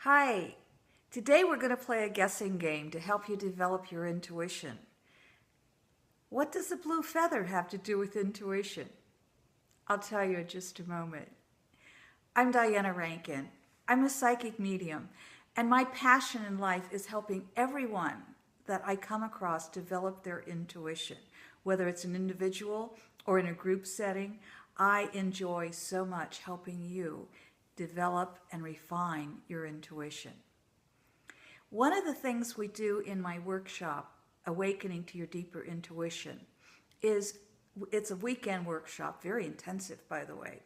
Hi, today we're going to play a guessing game to help you develop your intuition. What does the blue feather have to do with intuition? I'll tell you in just a moment. I'm Diana Rankin. I'm a psychic medium, and my passion in life is helping everyone that I come across develop their intuition. Whether it's an individual or in a group setting, I enjoy so much helping you develop and refine your intuition. One of the things we do in my workshop, Awakening to Your Deeper Intuition, is it's a weekend workshop, very intensive by the way,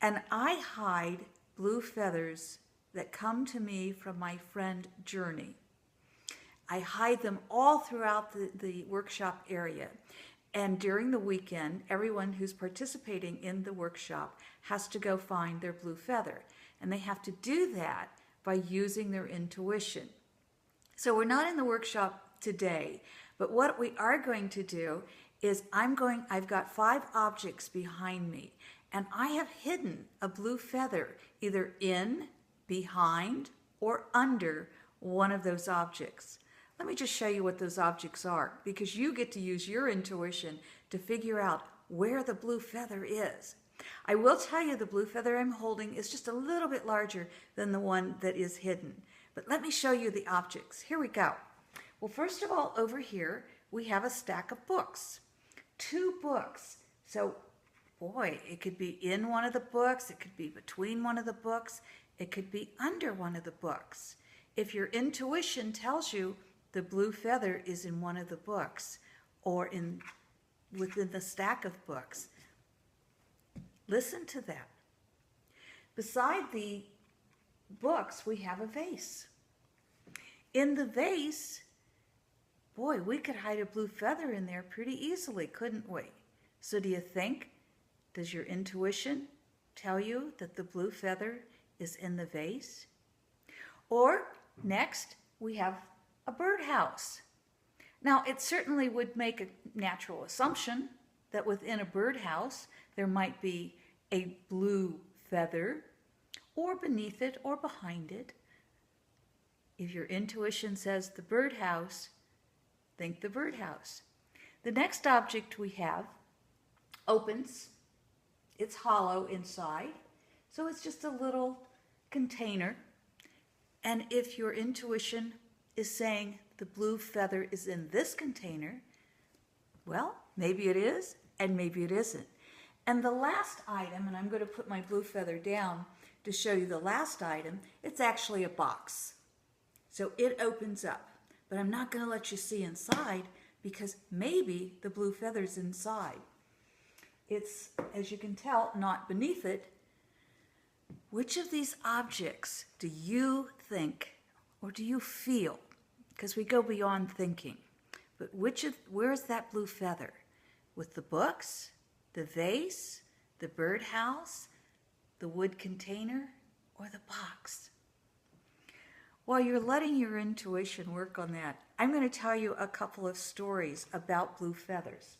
and I hide blue feathers that come to me from my friend Journey. I hide them all throughout the workshop area. And during the weekend, everyone who's participating in the workshop has to go find their blue feather. And they have to do that by using their intuition. So we're not in the workshop today, but what we are going to do is I've got 5 objects behind me, and I have hidden a blue feather either in, behind, or under one of those objects. Let me just show you what those objects are, because you get to use your intuition to figure out where the blue feather is. I will tell you the blue feather I'm holding is just a little bit larger than the one that is hidden. But let me show you the objects. Here we go. Well, first of all, over here, we have a stack of books. 2 books. So, boy, it could be in one of the books, it could be between one of the books, it could be under one of the books. If your intuition tells you the blue feather is in one of the books or within the stack of books, listen to that. Beside the books, we have a vase. In the vase, boy, we could hide a blue feather in there pretty easily, couldn't we? So do you think, does your intuition tell you that the blue feather is in the vase? Or next, we have a birdhouse. Now, it certainly would make a natural assumption that within a birdhouse there might be a blue feather, or beneath it or behind it. If your intuition says the birdhouse, think the birdhouse. The next object we have opens. It's hollow inside, so it's just a little container. And if your intuition is saying the blue feather is in this container, well, maybe it is and maybe it isn't. And the last item, and I'm going to put my blue feather down to show you the last item, it's actually a box. So it opens up, but I'm not going to let you see inside because maybe the blue feather's inside. It's, as you can tell, not beneath it. Which of these objects do you think or do you feel? Because we go beyond thinking. But where's that blue feather? With the books, the vase, the birdhouse, the wood container, or the box? While you're letting your intuition work on that, I'm going to tell you a couple of stories about blue feathers.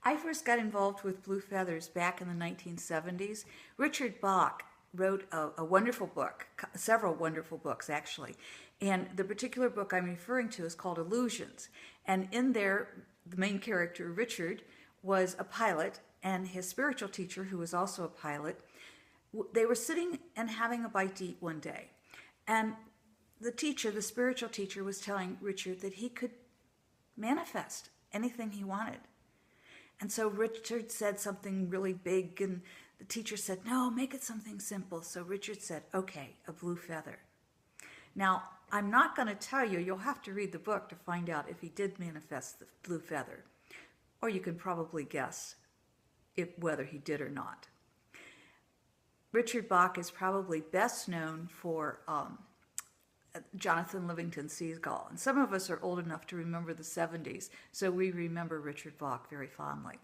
I first got involved with blue feathers back in the 1970s. Richard Bach wrote a wonderful book, several wonderful books actually. And the particular book I'm referring to is called Illusions. And in there, the main character, Richard, was a pilot, and his spiritual teacher, who was also a pilot, they were sitting and having a bite to eat one day. And the teacher, the spiritual teacher, was telling Richard that he could manifest anything he wanted. And so Richard said something really big, and the teacher said, no, make it something simple. So Richard said, okay, a blue feather. Now, I'm not going to tell you, you'll have to read the book to find out if he did manifest the blue feather. Or you can probably guess whether he did or not. Richard Bach is probably best known for Jonathan Livingston Seagull. And some of us are old enough to remember the 70s, so we remember Richard Bach very fondly.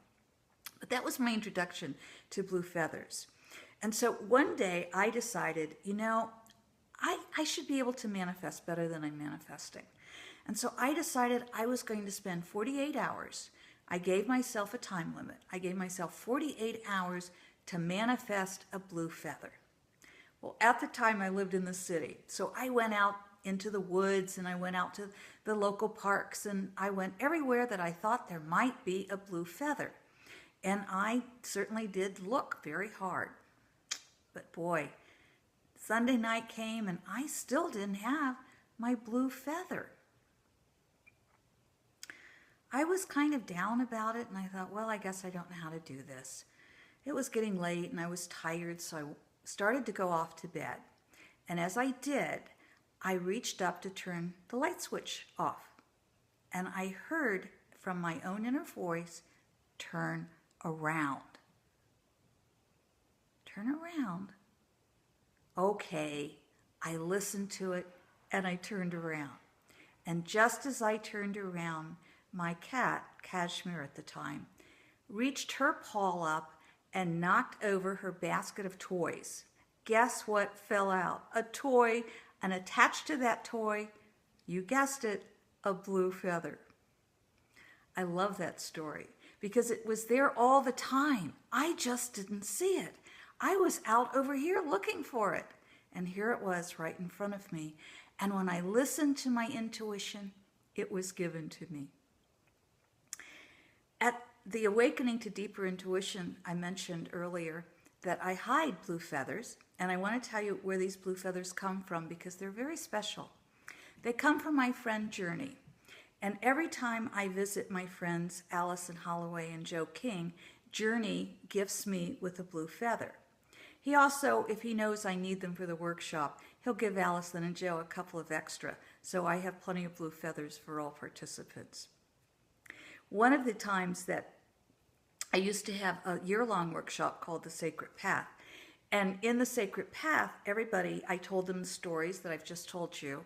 But that was my introduction to blue feathers. And so one day I decided, you know, I should be able to manifest better than I'm manifesting. And so I decided I was going to spend 48 hours. I gave myself a time limit. I gave myself 48 hours to manifest a blue feather. Well, at the time I lived in the city, so I went out into the woods and I went out to the local parks and I went everywhere that I thought there might be a blue feather. And I certainly did look very hard. But boy, Sunday night came and I still didn't have my blue feather. I was kind of down about it and I thought, well, I guess I don't know how to do this. It was getting late and I was tired, so I started to go off to bed. And as I did, I reached up to turn the light switch off. And I heard from my own inner voice, turn around. Turn around. Okay, I listened to it and I turned around. And just as I turned around, my cat, Kashmir at the time, reached her paw up and knocked over her basket of toys. Guess what fell out? A toy, and attached to that toy, you guessed it, a blue feather. I love that story because it was there all the time. I just didn't see it. I was out over here looking for it, and here it was right in front of me. And when I listened to my intuition, it was given to me. At the Awakening to Deeper Intuition, I mentioned earlier that I hide blue feathers, and I want to tell you where these blue feathers come from because they're very special. They come from my friend Journey, and every time I visit my friends Allison Holloway and Joe King, Journey gifts me with a blue feather. He also, if he knows I need them for the workshop, he'll give Allison and Joe a couple of extra, so I have plenty of blue feathers for all participants. One of the times that I used to have a year-long workshop called The Sacred Path. And in The Sacred Path, everybody, I told them the stories that I've just told you.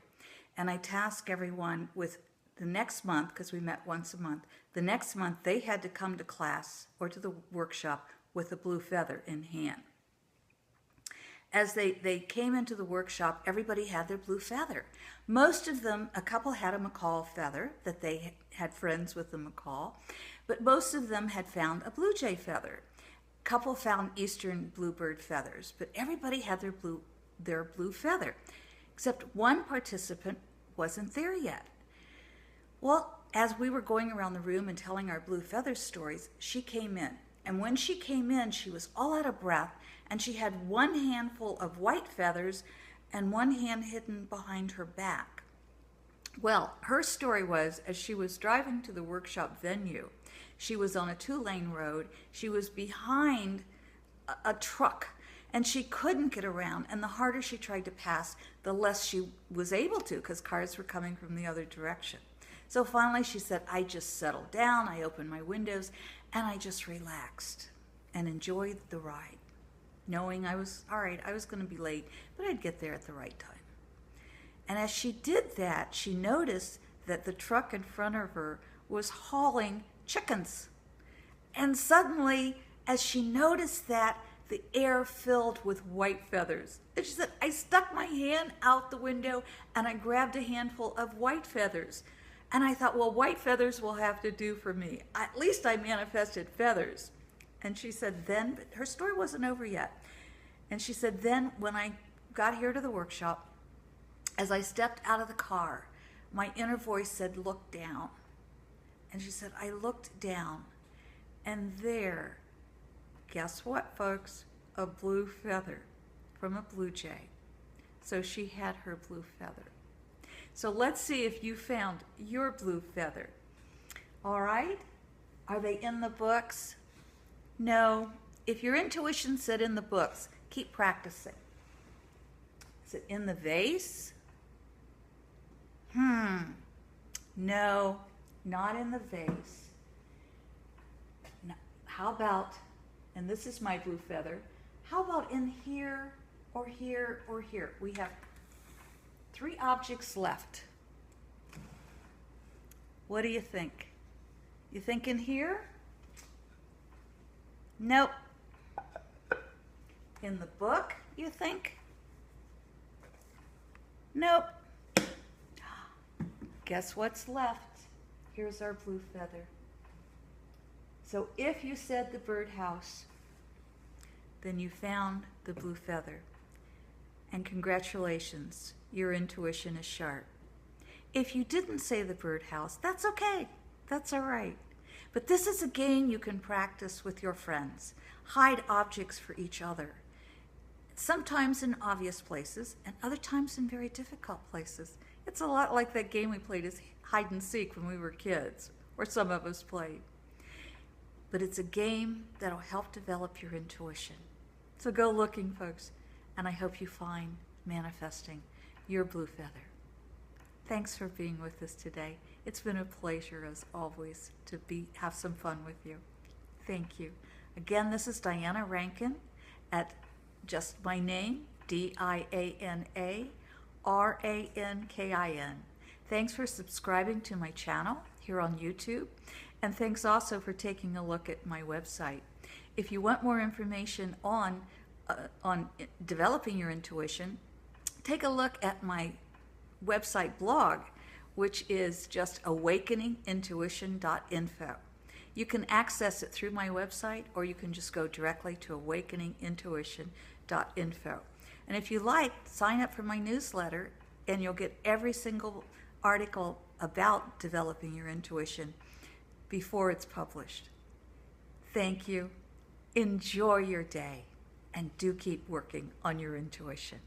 And I tasked everyone with the next month, because we met once a month, the next month they had to come to class or to the workshop with a blue feather in hand. As they came into the workshop, everybody had their blue feather. Most of them, a couple had a macaw feather, that they had friends with the macaw, but most of them had found a blue jay feather. A couple found eastern bluebird feathers, but everybody had their blue feather, except one participant wasn't there yet. Well, as we were going around the room and telling our blue feather stories, she came in. And when she came in, she was all out of breath, and she had one handful of white feathers and one hand hidden behind her back. Well, her story was, as she was driving to the workshop venue, she was on a 2-lane road, she was behind a truck, and she couldn't get around, and the harder she tried to pass, the less she was able to, because cars were coming from the other direction. So finally she said, I just settled down, I opened my windows, and I just relaxed and enjoyed the ride, knowing I was, all right, I was going to be late, but I'd get there at the right time. And as she did that, she noticed that the truck in front of her was hauling chickens. And suddenly, as she noticed that, the air filled with white feathers. And she said, I stuck my hand out the window and I grabbed a handful of white feathers. And I thought, well, white feathers will have to do for me. At least I manifested feathers. And she said, then, but her story wasn't over yet. And she said, then when I got here to the workshop, as I stepped out of the car, my inner voice said, look down. And she said, I looked down, and there, guess what, folks? A blue feather from a blue jay. So she had her blue feather. So let's see if you found your blue feather. All right? Are they in the books? No. If your intuition said in the books, keep practicing. Is it in the vase? No, not in the vase. No. How about, and this is my blue feather, how about in here or here or here? We have 3 objects left. What do you think? You think in here? Nope. In the book, you think? Nope. Guess what's left? Here's our blue feather. So if you said the birdhouse, then you found the blue feather. and congratulations, your intuition is sharp. If you didn't say the birdhouse, that's okay. That's all right. But this is a game you can practice with your friends. Hide objects for each other. Sometimes in obvious places, and other times in very difficult places. It's a lot like that game we played as hide and seek when we were kids, or some of us played. But it's a game that'll help develop your intuition. So go looking, folks, and I hope you find manifesting your blue feather. Thanks for being with us today. It's been a pleasure, as always, to have some fun with you. Thank you. Again, this is Diana Rankin at just my name, DianaRankin. Thanks for subscribing to my channel here on YouTube, and thanks also for taking a look at my website. If you want more information on developing your intuition, take a look at my website blog, which is just awakeningintuition.info. You can access it through my website, or you can just go directly to awakeningintuition.info. And if you like, sign up for my newsletter, and you'll get every single article about developing your intuition before it's published. Thank you. Enjoy your day, and do keep working on your intuition.